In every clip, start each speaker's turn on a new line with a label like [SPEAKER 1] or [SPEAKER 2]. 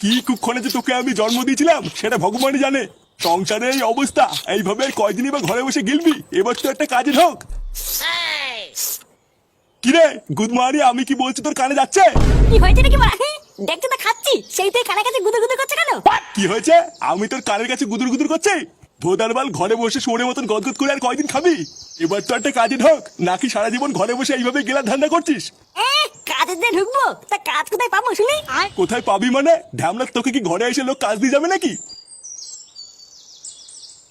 [SPEAKER 1] কি কুক্ষণে যে তোকে আমি জন্ম দিয়েছিলাম সেটা ভগবানই জানে। সংসারে এই অবস্থা, এইভাবে আর কয়দিনই বা ঘরে বসে গিলবি? এবার তো একটা কাজে ঢোক। কিরে গুদমারি, আমি কি বলছি তোর কানে যাচ্ছে?
[SPEAKER 2] কি হয়েছে নাকি মারা? দেখতে তো খাচ্ছি, সেই তুই কানে কাছে গুদুর গুদুর করছে কেন?
[SPEAKER 1] কি হয়েছে? আমি তোর কানের কাছে গুদুর গুদুর করছি? ভোদারবাল, ঘরে বসে শুয়োরের মতন গদগদ করে আর কয়দিন খাবি? এবার তো একটা কাজে ঢোক, নাকি সারা জীবন ঘরে বসে এইভাবে গেলার ধান্দা করছিস?
[SPEAKER 2] কাজে দিয়ে ঢুকবো তা কাজ কোথায় পাবো শুনি?
[SPEAKER 1] কোথায় পাবি মানে? ঢ্যামলা, তোকে কি ঘরে এসে লোক কাজ দিয়ে যাবে নাকি?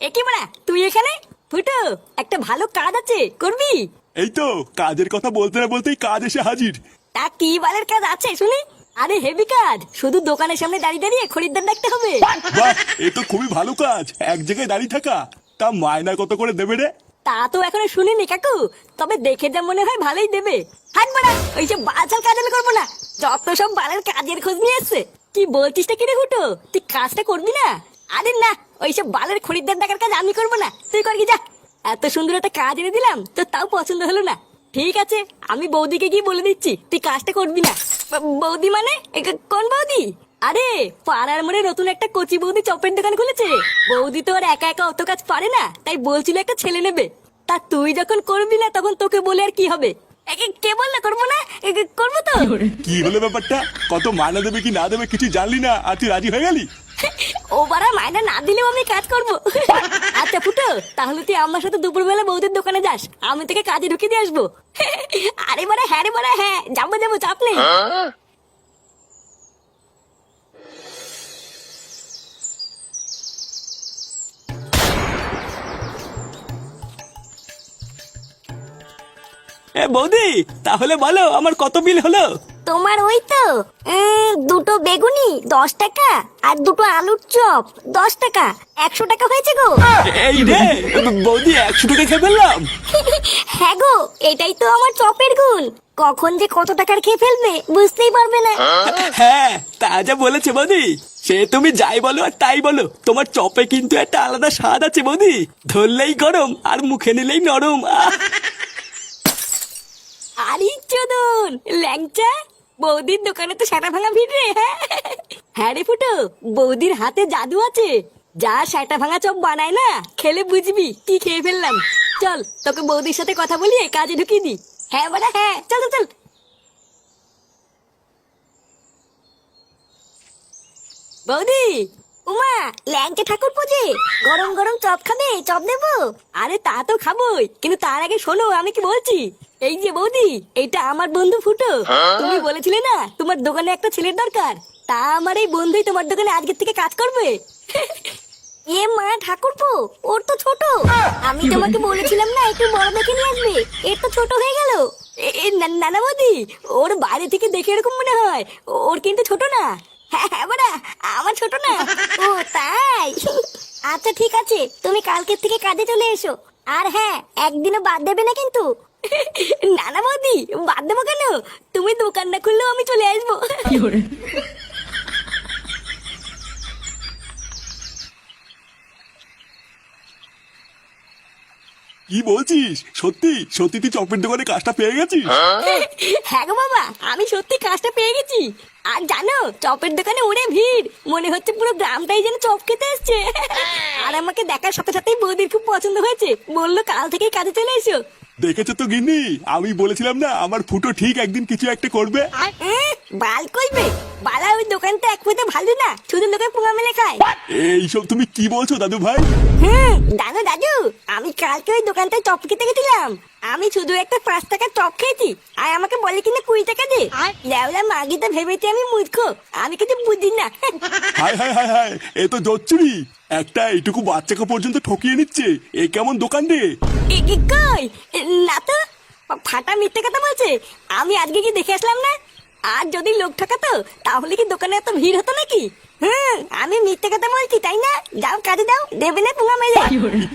[SPEAKER 2] এ কি মারা, তুই এখানে? ফুটো, একটা ভালো কাজ আছে, করবি?
[SPEAKER 1] এই তো কাজের কথা বলতে না বলতেই কাজ এসে হাজির।
[SPEAKER 2] তা কি বালের কাজ আছে শুনি? আরে হেভি কাজ, শুধু দোকানের সামনে দাঁড়িয়ে দাঁড়িয়ে খরিদ্দার ডাকতে হবে।
[SPEAKER 1] বাহ, এ তো খুবই ভালো কাজ, এক জায়গায় দাঁড়িয়ে থাকা। তা মায়না কত করে দেবে রে?
[SPEAKER 2] তা তো এখনো শুনিনি কাকু, তবে দেখে যা মনে হয় ভালোই দেবে। হাট মারা, ওইসব বাচাল কাজ আমি করবো না। যত সব বালের কাজের খোঁজ নিয়ে এসছে। কি বলছিস টা কিরে হুটো, তুই কাজটা করবি না? আরে না, ওইসব বালের খরিদ্দার ডাকার কাজ আমি করবো না, তুই করবি যা। এত সুন্দর একটা কাজ এনে দিলাম তো তাও পছন্দ হলো না। ঠিক আছে, আমি বৌদিকে গিয়ে বলে দিচ্ছি তুই কাজটা করবি না। বৌদি মানে কোন বৌদি? আরে পাড়ার মোড়ে নতুন একটা কচি বৌদি চপের দোকান খুলেছে। বৌদি তো আর একা একা অত কাজ পারে না, তাই বলছিল একটা ছেলে নেবে। তা তুই যখন করবি না তখন তোকে বলে আর কি হবে? কে বললে করবো না? করবো তো।
[SPEAKER 1] কি হলো ব্যাপারটা? কত মায়না দেবে কি না দেবে কিছু জানলি না, আর তুই রাজি হয়ে গেলি?
[SPEAKER 2] ও বাড়া, মাইনা না দিলেও আমি কাজ করবো। আচ্ছা ফুটো, তাহলে তুই আমার সাথে দুপুরবেলা বৌদির দোকানে যাস, আমি তোকে কাজে ঢুকিয়ে দিয়ে আসবো। আরে বাড়া হ্যাঁ রে বাড়া, হ্যাঁ যাবো যাবো, চাপ নেই।
[SPEAKER 3] এ বৌদি, তাহলে বলো আমার কত বিল হলো?
[SPEAKER 2] তোমার ওই তো দুটো বেগুনি 10 টাকা আর দুটো আলুর চপ 10 টাকা, 100 টাকা হয়েছে গো।
[SPEAKER 3] এই রে বৌদি, 100 টাকা খেয়ে ফেললাম।
[SPEAKER 2] হ্যাঁ গো, এটাই তো আমার চপের গুণ। কখন যে কত টাকার খেয়ে ফেলবে বুঝতেই পারবে না।
[SPEAKER 3] হ্যাঁ, তা যা বলেছে বৌদি। সে তুমি যাই বলো আর তাই বলো, তোমার চপে কিন্তু একটা আলাদা স্বাদ আছে বৌদি। ধরলেই গরম আর মুখে নিলেই নরম।
[SPEAKER 2] আরে চোদন ল্যাংচা, বৌদির দোকানে তো সেটা ভাঙা ভিড় রে। হ্যাঁ রে ফুটো, বৌদির হাতে জাদু আছে। যা সেটা ভাঙা চপ বানায় না, খেলে বুঝবি কি খেয়ে ফেললাম। চল তোকে বৌদির সাথে কথা বলিয়ে কাজে ঢুকিয়ে দি। হ্যাঁ বাড়া হ্যাঁ, চল চল চল। বৌদি, উমা, ল্যাংচা ঠাকুর পুজে গরম গরম চপ খাবে? চপ দেবো? আরে তা তো খাবোই, কিন্তু তার আগে শোনো আমি কি বলছি। এই যে বৌদি, এটা আমার বন্ধু ফুটো। তুমি বলেছিলে না তোমার দোকানে একটা ছেলের দরকার, তা আমার এই বন্ধুই তোমার দোকানে আজকের থেকে কাজ করবে। এ মা ঠাকুরপো, ওর তো ছোট। আমি তোমাকে বলেছিলাম না একটু বড় দেখে নিয়ে আসবে, এর তো ছোট হয়ে গেল। না না বৌদি, ওর বাইরে থেকে দেখে এরকম মনে হয়, ওর কিন্তু ছোট না। হ্যাঁ হ্যাঁ বাড়া, আমার ছোট না। ও তাই? আচ্ছা ঠিক আছে, তুমি কালকের থেকে কাজে চলে এসো। আর হ্যাঁ, একদিনও বাদ দেবে না কিন্তু। না না বৌদি, বাদ দেবো কেন? তুমি দোকান না খুললেও আমি চলে আসবো।
[SPEAKER 1] কি বলছিস? সত্যি সত্যি তুই চপের দোকানে কাজটা পেয়ে গেছিস?
[SPEAKER 2] হ্যাঁ গো বাবা, আমি সত্যি কাজটা পেয়ে গেছি। আর জানো, চপের দোকানে উড়ে ভিড়, মনে হচ্ছে পুরো গ্রামটাই যেন চপ খেতে এসছে। আর আমাকে দেখার সাথে সাথেই বৌদির খুব পছন্দ হয়েছে, বললো কাল থেকেই কাজে চলে এসো।
[SPEAKER 1] দেখেছো তো গিন্নি, আমি বলেছিলাম না আমার ফুটো ঠিক একদিন কিছু একটা করবে।
[SPEAKER 2] বাল কইবে? বালা ওই দোকানটা এক পেতে ভালো না, শুধু লোকে পোঙা মেলে খায়।
[SPEAKER 1] এইসব তুমি কি বলছো দাদু ভাই?
[SPEAKER 2] জানো দাদু, আমি কালকে ওই দোকানটায় চপ খেতে গেছিলাম। আমি শুধু একটা 5 টাকার চপ খেয়েছি, আর আমাকে বলে কিনা 20 টাকা দে। লেওলা মাগি তো ভেবেছি আমি মূর্খ, আমি কিছু বুঝি না।
[SPEAKER 1] হায় হায় হায় হায়, এ তো জচ্চুরি। একটা এইটুকু বাচ্চাকে পর্যন্ত ঠকিয়ে নিচ্ছে, এ কেমন দোকান রে?
[SPEAKER 2] কই না তো, ফাটা মিথ্যে কথা বলছে। আমি আজকে কি দেখে আসলাম না? আর যদি লোক ঠকাতো তাহলে কি দোকানে এত ভিড় হতো নাকি? আমি মিথ্যে কথা বলছি তাই না? যাও কাজে দাও, দেবে না পোঙা মেরে।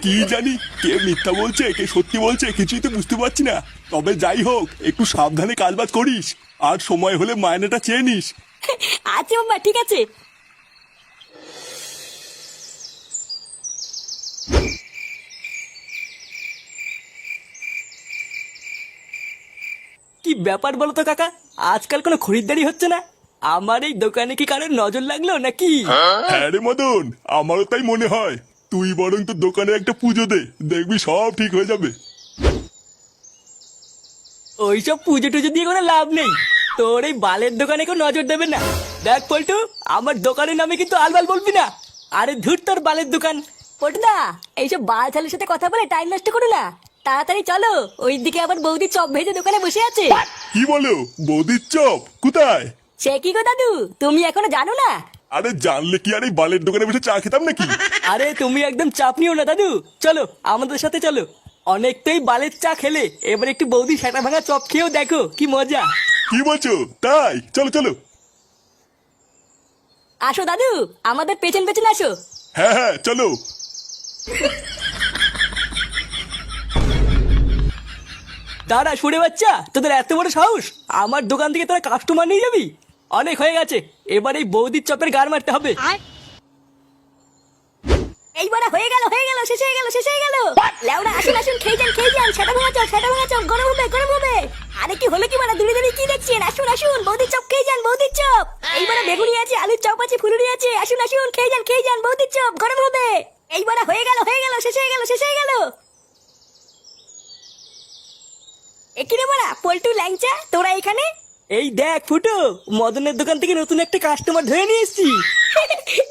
[SPEAKER 1] কি জানি কে মিথ্যা বলছে কে সত্যি বলছে কিছুই তো বুঝতে পারছি না। তবে যাই হোক, একটু সাবধানে কাজবাজ করিস, আর সময় হলে মায়নাটা চেয়ে নিস।
[SPEAKER 2] আচ্ছা বাবা, ঠিক আছে।
[SPEAKER 3] কি ব্যাপার বলো তো কাকা, আজকাল কোনো খরিদ্দারি হচ্ছে না? আমার এই দোকানে কি কারোর নজর লাগলো নাকি?
[SPEAKER 1] হ্যাঁ রে মদন, আমারও তাই মনে হয়। তুই বরং তোর দোকানে একটা পুজো দে, দেখবি সব ঠিক হয়ে যাবে।
[SPEAKER 3] ওইসব পুজো টুজো দিয়ে কোনো লাভ নেই। তোর এই বালের দোকানে কেউ নজর দেবে না। দেখ পল্টু, আমার দোকানের নামে কিন্তু আলবাল বলবি না। আরে ধুর তোর বালের দোকান।
[SPEAKER 2] পটুদা, এইসব বাল ছালের সাথে কথা বলে টাইম নষ্ট করো না। তাড়াতাড়ি চলো, ওইদিকে আবার বৌদি চপ ভেজে দোকানে বসে আছে।
[SPEAKER 1] কি বলো, বৌদির চপ কোথায়?
[SPEAKER 2] সে কি গো দাদু, তুমি এখনো জানো না?
[SPEAKER 1] আরে জানলে কি আর এই বালের দোকানে বসে চা খেতাম নাকি?
[SPEAKER 3] আরে তুমি একদম চাপ নিও না দাদু, চলো আমাদের সাথে চলো। অনেকটাই বালের চা খেলে, এবার একটু বৌদি সেটা ভাঙা চপ খেয়েও দেখো কি মজা।
[SPEAKER 1] কি বলছো? তাই চলো চলো।
[SPEAKER 2] আসো দাদু, আমাদের পেছন পেছন আসো।
[SPEAKER 1] হ্যাঁ হ্যাঁ চলো।
[SPEAKER 3] দাঁড়া সুরে বাচ্চা, তোদের এত বড় সাহস আমার দোকান থেকে তোরা কাস্টমার নিয়ে যাবি? অনেক হয়ে গেছে, এবার এই বৌদির চপের গার মারতে হবে।
[SPEAKER 2] এইবার হয়ে গেল, শেষ হয়ে গেল, শেষ হয়ে গেল। লেওড়া, আসুন আসুন, খেয়ে যান, সেটা ভাঙা চপ, গরম হবে, গরম হবে। আরে কি হলো কি মানে, দূরে দূরে কি দেখছেন? আসুন আসুন, বৌদির চপ খেয়ে যান, বৌদির চপ। এইবার বেগুনি আছে, আলুর চপ আছে, ফুলুরি আছে। আসুন আসুন, খেয়ে যান, বৌদির চপ, গরম হবে। এইবার হয়ে গেল, শেষ হয়ে গেল, শেষ হয়ে গেল। এখানে বড়া, পল্টু, ল্যাংচা, তোরা এখানে?
[SPEAKER 3] এই দেখ ফুটো, মদনের দোকান থেকে নতুন একটা কাস্টমার ধরে নিয়ে এসেছি।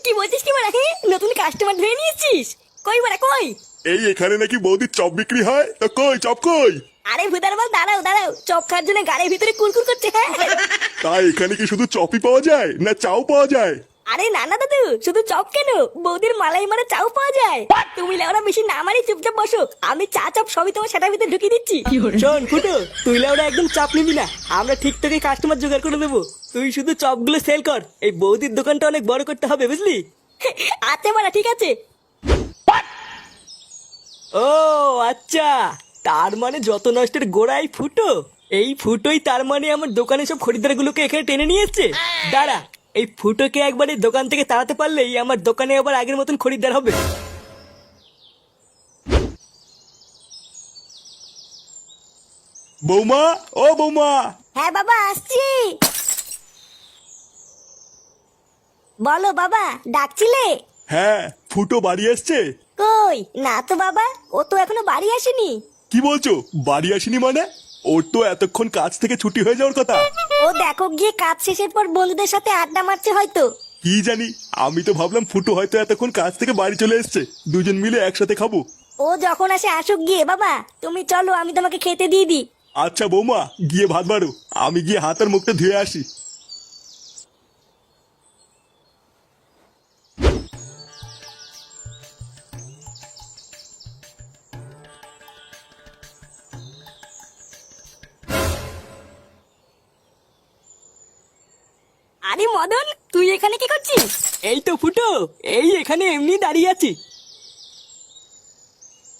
[SPEAKER 2] কি বলছিস কি বড়া? নতুন কাস্টমার ধরে নিয়েছিস? কই বড়া, কই?
[SPEAKER 1] এই এখানে নাকি বৌদির চপ বিক্রি হয়, তো কই চপ কই?
[SPEAKER 2] আরে ভুদার বল, দাঁড়াও, চপ খাওয়ার জন্য গাড়ির ভিতরে কুরকুর করছে। হ্যাঁ,
[SPEAKER 1] তাই এখানে কি শুধু চপই পাওয়া যায় না চাও পাওয়া যায়?
[SPEAKER 2] আরে না না দাদু, শুধু চপ কেন, বৌদির মালাই মারা চাও পাওয়া যায়। তুমি লেওরা বেশি না মারি চুপচাপ বসো, আমি চা চপ সবই তোমার সেটার ভিতরে ঢুকিয়ে দিচ্ছি।
[SPEAKER 3] শোন ফুটো, তুই ওরা একদম চাপ নিবি না, আমরা ঠিক তোকে কাস্টমার জোগাড় করে দেবো। তুই শুধু চপগুলো সেল কর, এই বৌদির দোকানটা অনেক বড় করতে হবে বুঝলি?
[SPEAKER 2] আচ্ছা মারা, ঠিক আছে।
[SPEAKER 3] ও আচ্ছা, তার মানে যত নষ্টের গোড়াই ফুটো। এই ফুটোই তার মানে আমার দোকানে সব খরিদ্দার গুলোকে এখানে টেনে নিয়ে এসছে। দাঁড়া, এই ফুটোকে একবার এই দোকান থেকে তাড়াতে পারলেই আমার দোকানে আবার আগের মতন খরিদ্দার হবে।
[SPEAKER 1] বৌমা, ও বৌমা।
[SPEAKER 2] হ্যাঁ বাবা, আসছি। বলো বাবা, ডাকছিলে?
[SPEAKER 1] হ্যাঁ, ফুটো বাড়ি আসছে?
[SPEAKER 2] কই না তো বাবা, ও তো এখনো বাড়ি আসেনি।
[SPEAKER 1] কি বলছো, বাড়ি আসেনি মানে? ওর তো এতক্ষণ কাজ থেকে ছুটি হয়ে যাওয়ার কথা।
[SPEAKER 2] ও দেখো গিয়ে কাজ শেষের পর বন্ধুদের সাথে আড্ডা মারছে হয়তো।
[SPEAKER 1] কি জানি, আমি তো ভাবলাম ফুটো হয়তো এতক্ষণ কাজ থেকে বাড়ি চলে এসেছে, দুজন মিলে একসাথে খাবো।
[SPEAKER 2] ও যখন আসে আসুক গিয়ে। বাবা তুমি চলো, আমি তোমাকে খেতে দিয়ে দিই।
[SPEAKER 1] আচ্ছা বৌমা, গিয়ে ভাত বাড়ো, আমি গিয়ে হাত আর মুখটা ধুয়ে আসি।
[SPEAKER 2] আরে মদন, তুই এখানে কি করছিস?
[SPEAKER 3] এই তো ফুটো, এই এখানে এমনি দাঁড়িয়ে আছি।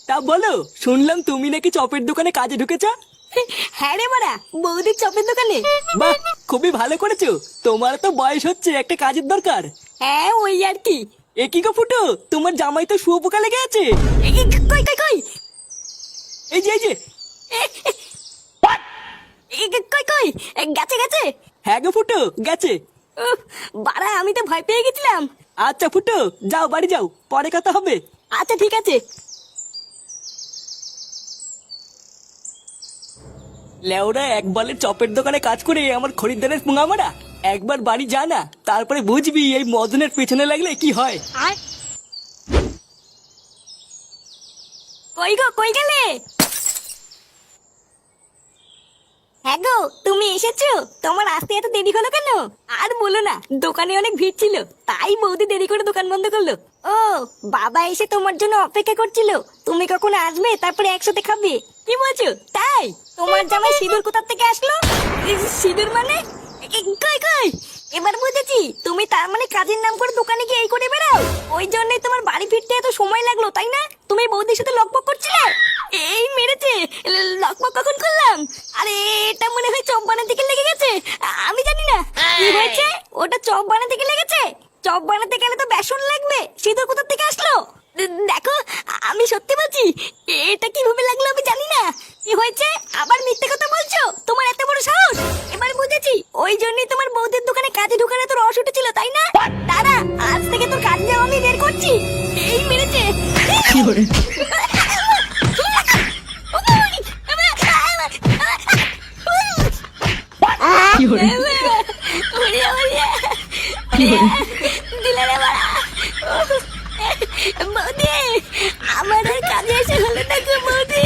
[SPEAKER 3] তা বলো, শুনলাম তুমি নাকি চপের দোকানে কাজে ঢুকেছ?
[SPEAKER 2] হ্যাঁ রে বাড়া, বৌদির চপের দোকানে।
[SPEAKER 3] বাহ, খুবই ভালো করেছো। তোমার তো বয়স হচ্ছে, একটা কাজের দরকার।
[SPEAKER 2] হ্যাঁ ওই আর কি।
[SPEAKER 3] এ কি গো ফুটো, তোমার জামাই তো শুয়োপোকা লেগে আছে।
[SPEAKER 2] কই কই কই,
[SPEAKER 3] এই যে এই যে।
[SPEAKER 2] কই কই, গেছে গেছে।
[SPEAKER 3] হ্যাঁ গো ফুটো, গেছে।
[SPEAKER 2] উফ, বাড়া আমি তো ভয় পেয়ে গেছিলাম।
[SPEAKER 3] আচ্ছা ফুটো, যাও বাড়ি যাও, পরে কথা হবে।
[SPEAKER 2] আচ্ছা ঠিক আছে।
[SPEAKER 3] লেওরা এক বালের চপের দোকানে কাজ করে আমার খরিদ্দারের পুঙা মারা। একবার বাড়ি যা না, তারপরে বুঝবি এই মদনের পেছনে লাগলে কি হয়।
[SPEAKER 2] কই গো, কই গেলে? হ্যাঁ গো, তুমি এসেছো? তোমার আসতে এত দেরি হলো কেন? আর বলো না, দোকানে অনেক ভিড় ছিল, তাই বৌদি দেরি করে দোকান বন্ধ করলো। ও বাবা এসে তোমার জন্য অপেক্ষা করছিল, তুমি কখন আসবে তারপরে একসাথে খাবে। কি বলছো তাই? তোমার জামাই সিঁদুর কোথা থেকে আসলো? সিঁদুর মানে? কই কই, এবার বুঝেছি, তুমি তার মানে কাজের নাম করে দোকানে গিয়ে এই করে বেড়াও। ওই জন্যই তোমার বাড়ি ফিরতে এত সময় লাগলো তাই না? তুমি বৌদির সাথে লকপক করছিলে। এই মেরেছে, লকপক কখন করলাম? আরে এটা মনে হয় চপ বানাতে গিয়ে লেগে গেছে, আমি জানি না কি হয়েছে। ওটা চপ বানাতে গিয়ে লেগেছে। চপ বানাতে গেলে তো বেসন লাগবে, সিঁদুর কোথা থেকে আসলো? দেখো আমি সত্যি বলছি, এটা কিভাবে লাগলো আমি জানি না। কি হয়েছে? আবার মিথ্যে কথা বলছো? তোমার এত বড় সাহস! এবার বুঝেছি, ওই জন্যই তোমার বৌদির দোকানে কাজে ঢোকানো তোর রস উঠেছিল, তাই না? দাঁড়া, আজ থেকে তোর কাজ যাওয়া আমি বের করছি। এই মেরেছে। দিলে রে বাড়া। বৌদি, আমার আর কাজে এসে হলো না গো বৌদি।